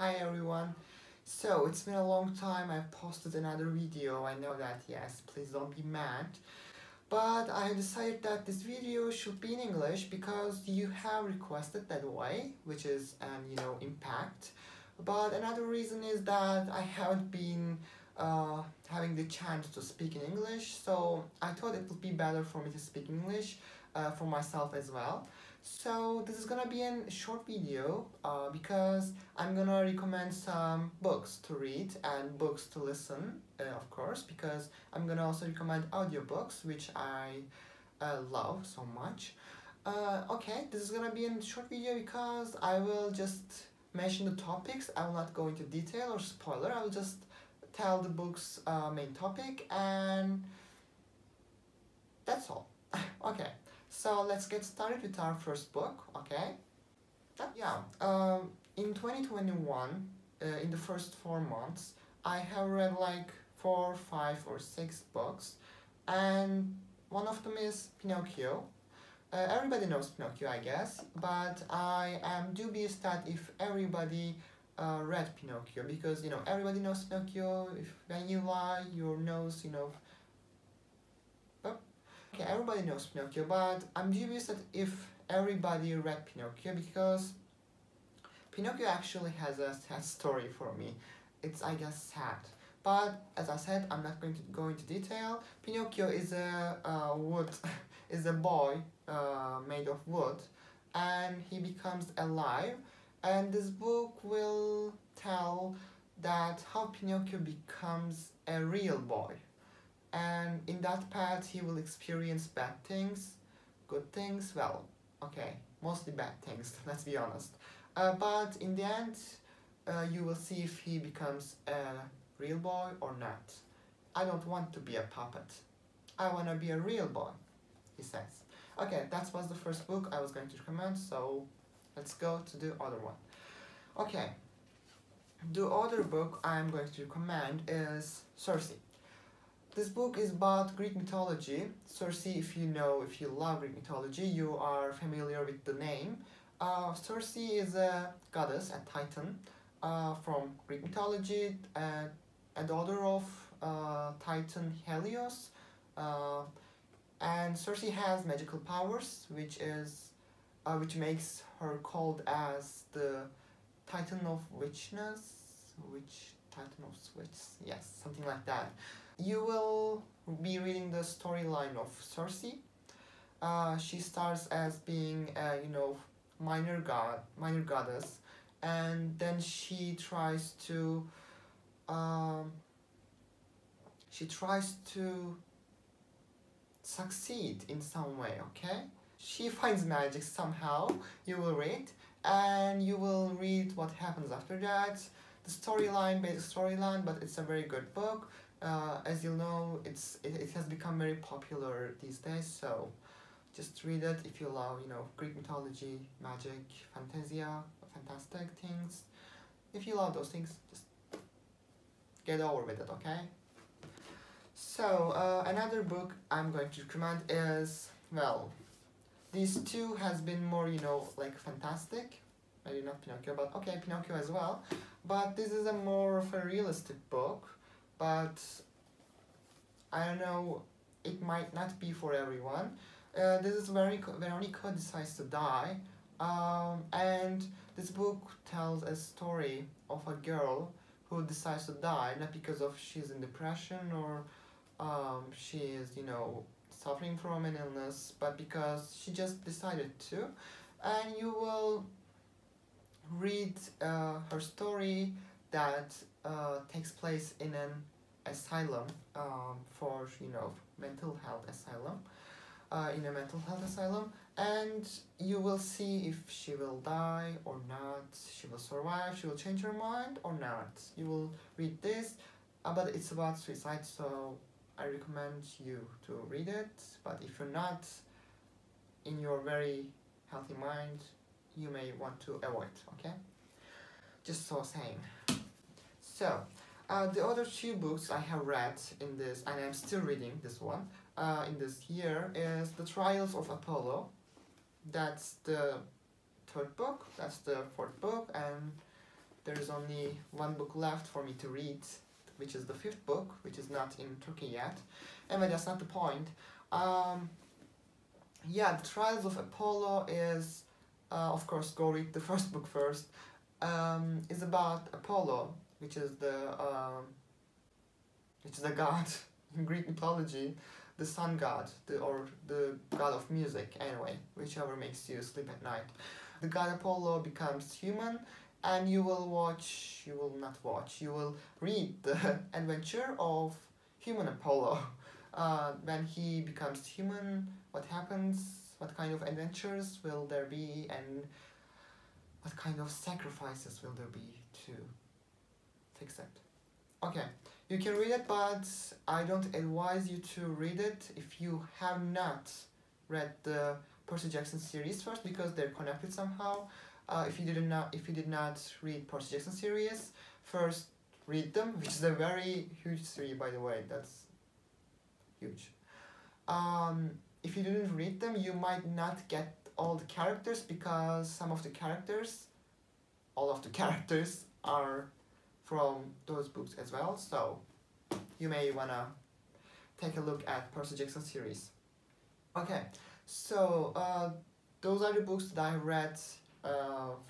Hi everyone. So it's been a long time I've posted another video. I know that, yes, please don't be mad. But I decided that this video should be in English because you have requested that way, which is impact. But another reason is that I haven't been having the chance to speak in English, so I thought it would be better for me to speak English for myself as well. So this is gonna be a short video because I'm gonna recommend some books to read and books to listen, of course, because I'm gonna also recommend audiobooks, which I love so much. Okay, this is gonna be a short video because I will just mention the topics. I will not go into detail or spoiler. I will just tell the book's main topic, and that's all. Okay, so let's get started with our first book. Okay. Yeah. In 2021, in the first 4 months, I have read like 4, 5, or 6 books, and one of them is Pinocchio. Everybody knows Pinocchio, I guess, but I am dubious that if everybody read Pinocchio, because everybody knows Pinocchio. If when you lie, your nose, oh, okay, everybody knows Pinocchio, but I'm dubious that if everybody read Pinocchio, because Pinocchio actually has a sad story for me. It's, I guess, sad. But as I said, I'm not going to go into detail. Pinocchio is a wood, is a boy made of wood, and he becomes alive. And this book will tell that how Pinocchio becomes a real boy. And in that path, he will experience bad things, good things. Well, okay, mostly bad things. Let's be honest. But in the end, you will see if he becomes a real boy or not. I don't want to be a puppet. I want to be a real boy, he says. Okay, that was the first book I was going to recommend, so let's go to the other one. Okay, the other book I'm going to recommend is Circe. This book is about Greek mythology. Circe, if you love Greek mythology, you are familiar with the name. Circe is a goddess, a titan, from Greek mythology, a daughter of Titan Helios, and Circe has magical powers, which makes her called as the Titan of Witchness, Titan of Witch, yes, something like that. You will be reading the storyline of Circe. She starts as being a minor goddess, and then she tries to succeed in some way. Okay, she finds magic somehow. You will read, and you will read what happens after that. The basic storyline, but it's a very good book. As you know, it has become very popular these days, so just read it if you love, Greek mythology, magic, fantastic things. If you love those things, just get over with it, okay? So, another book I'm going to recommend is, well, these two has been more, like fantastic. Maybe not Pinocchio, but okay, Pinocchio as well. But this is a more of a realistic book, but I don't know, it might not be for everyone. This is Veronica decides to die, and this book tells a story of a girl who decides to die, not because of she's in depression or she is, suffering from an illness, but because she just decided to. And you will read her story that takes place in an asylum for mental health asylum, in a mental health asylum, and you will see if she will die or not, she will survive, she will change her mind or not. You will read this, but it's about suicide, so I recommend you to read it. But if you're not in your very healthy mind, you may want to avoid, okay? Just so saying. So, the other 2 books I have read in this, and I'm still reading this one, in this year, is The Trials of Apollo. That's the 3rd book, that's the 4th book, and there is only one book left for me to read, which is the fifth book, which is not in Turkey yet. Anyway, that's not the point. Yeah, the Trials of Apollo is, of course, go read the first book first. Is about Apollo, which is the god in Greek mythology, the sun god, or the god of music. Anyway, whichever makes you sleep at night. The god Apollo becomes human, and you will read the adventure of human Apollo. When he becomes human, what happens, what kind of adventures will there be, and what kind of sacrifices will there be to fix it. Okay, you can read it, but I don't advise you to read it if you have not read the Percy Jackson series first, because they're connected somehow. If you did not read Percy Jackson series, first read them, which is a very huge series, by the way. That's huge. If you didn't read them, you might not get all the characters, because all of the characters are from those books as well. So you may wanna take a look at Percy Jackson series. Okay, so those are the books that I read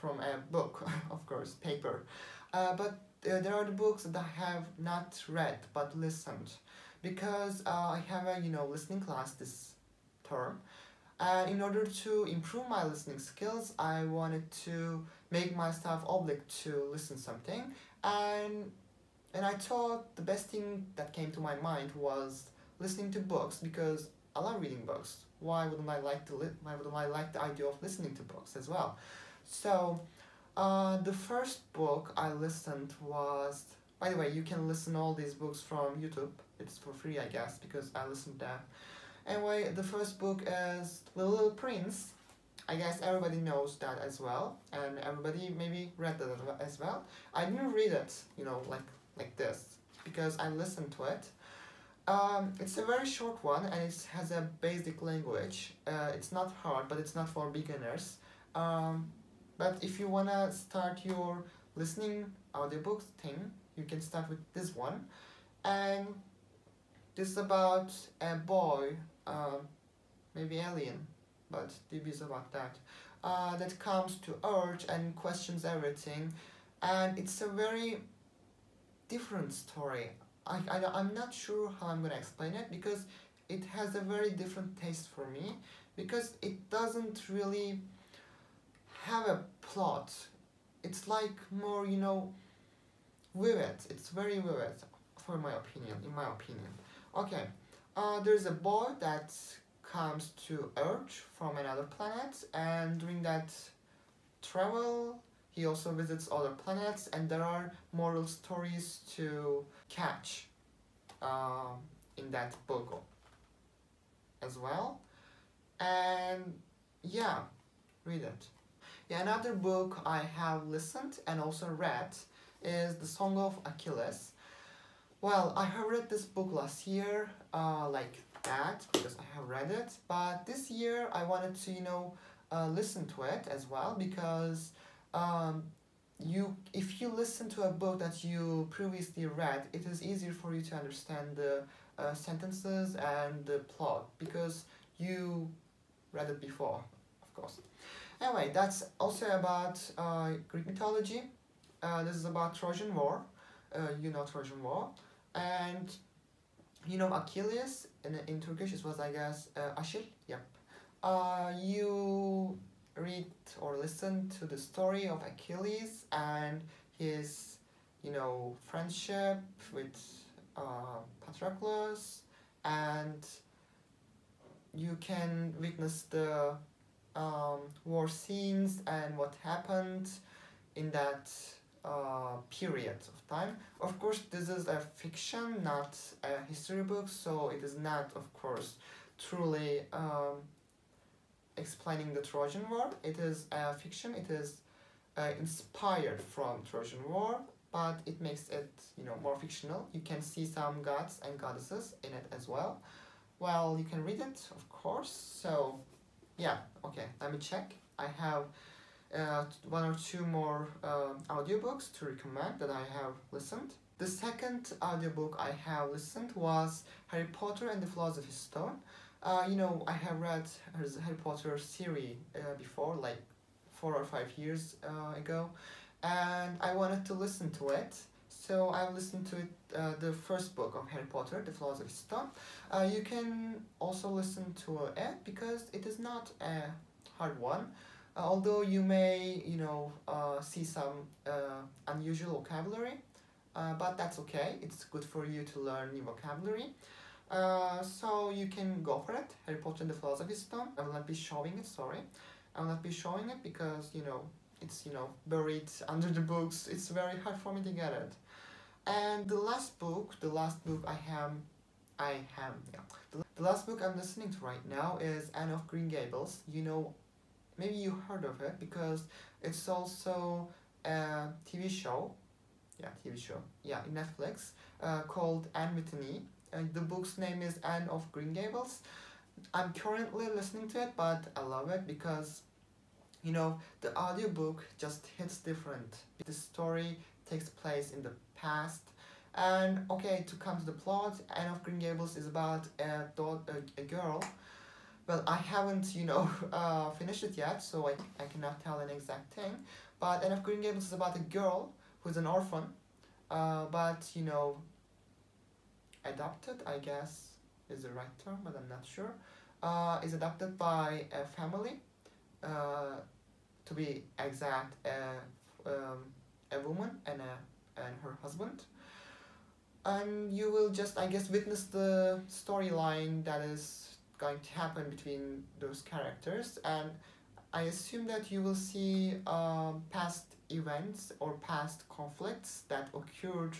from a book, of course, paper. But there are the books that I have not read but listened, because I have a listening class this term, and in order to improve my listening skills, I wanted to make myself obliged to listen something, and I thought the best thing that came to my mind was listening to books, because I love reading books. Why wouldn't I like the idea of listening to books as well? So the first book I listened was, by the way, you can listen all these books from YouTube. It's for free, I guess, because I listened to that. Anyway, the first book is The Little Prince. I guess everybody knows that as well, and everybody maybe read that as well. I didn't read it, like this, because I listened to it. It's a very short one, and it has a basic language. It's not hard, but it's not for beginners. But if you wanna start your listening audiobooks thing, you can start with this one. And this is about a boy, maybe alien, but DB is about that, that comes to Earth and questions everything. And it's a very different story. I'm not sure how I'm gonna explain it, because it has a very different taste for me, because it doesn't really have a plot. It's like more, vivid. It's very vivid, in my opinion. Okay, there's a boy that comes to Earth from another planet, and during that travel, he also visits other planets, and there are moral stories to catch in that book as well. And yeah, read it. Yeah, another book I have listened and also read is The Song of Achilles. Well, I have read this book last year, like that, because I have read it. But this year I wanted to, listen to it as well, because if you listen to a book that you previously read, it is easier for you to understand the sentences and the plot, because you read it before, of course. Anyway, that's also about Greek mythology. This is about Trojan War. Trojan War. And Achilles, in Turkish it was, I guess, Aşil. Yep. You read or listen to the story of Achilles and his, friendship with Patroclus, and you can witness the war scenes and what happened in that period of time. Of course, this is a fiction, not a history book, so it is not, of course, truly explaining the Trojan War. It is a fiction. It is inspired from Trojan War, but it makes it, more fictional. You can see some gods and goddesses in it as well. Well, you can read it, of course. So yeah, okay, let me check. I have one or two more audiobooks to recommend that I have listened. The second audiobook I have listened was Harry Potter and the Philosopher's Stone. I have read Harry Potter series before, like 4 or 5 years ago, and I wanted to listen to it. So I listened to it, the first book of Harry Potter, The Philosopher's Stone. You can also listen to it because it is not a hard one. Although you may, see some unusual vocabulary, but that's okay. It's good for you to learn new vocabulary. So you can go for it. Harry Potter and the Philosopher's Stone. I will not be showing it, sorry. I will not be showing it because, it's, buried under the books. It's very hard for me to get it. And the last book the last book I'm listening to right now is Anne of Green Gables. Maybe you heard of it because it's also a TV show. Yeah, in Netflix, called Anne with an E. The book's name is Anne of Green Gables. I'm currently listening to it, but I love it because, the audiobook just hits different. The story takes place in the past. And okay, to come to the plot, Anne of Green Gables is about a girl. Well, I haven't, finished it yet, so I cannot tell an exact thing. But Anne of Green Gables is about a girl who's an orphan, but, adopted, I guess, is the right term, but I'm not sure. Is adopted by a family, to be exact, a woman and her husband. And you will just, I guess, witness the storyline that is going to happen between those characters, and I assume that you will see past events or past conflicts that occurred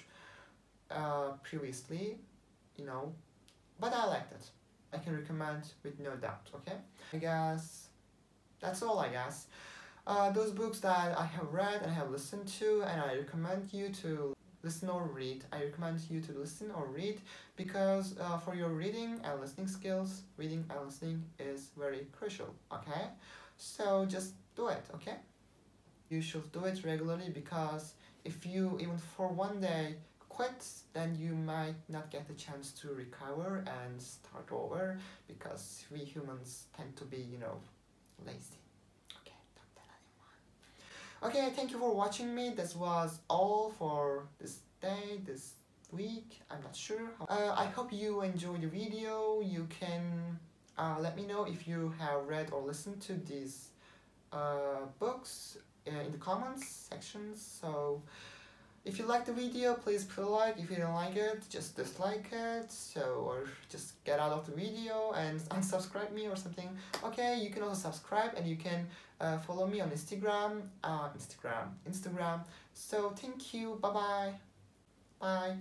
previously, but I liked it. I can recommend with no doubt, okay? I guess that's all, those books that I have read and I have listened to, and I recommend you to listen or read. I recommend you to listen or read because for your reading and listening skills, reading and listening is very crucial, okay? So just do it, okay? You should do it regularly because if you even for one day quit, then you might not get the chance to recover and start over because we humans tend to be, lazy. Okay, thank you for watching me. This was all for this day, this week. I'm not sure. I hope you enjoyed the video. You can let me know if you have read or listened to these books in the comments sections. So if you like the video, please put a like. If you don't like it, just dislike it. Or just get out of the video and unsubscribe me or something. Okay, you can also subscribe and you can follow me on Instagram. So thank you. Bye-bye. Bye.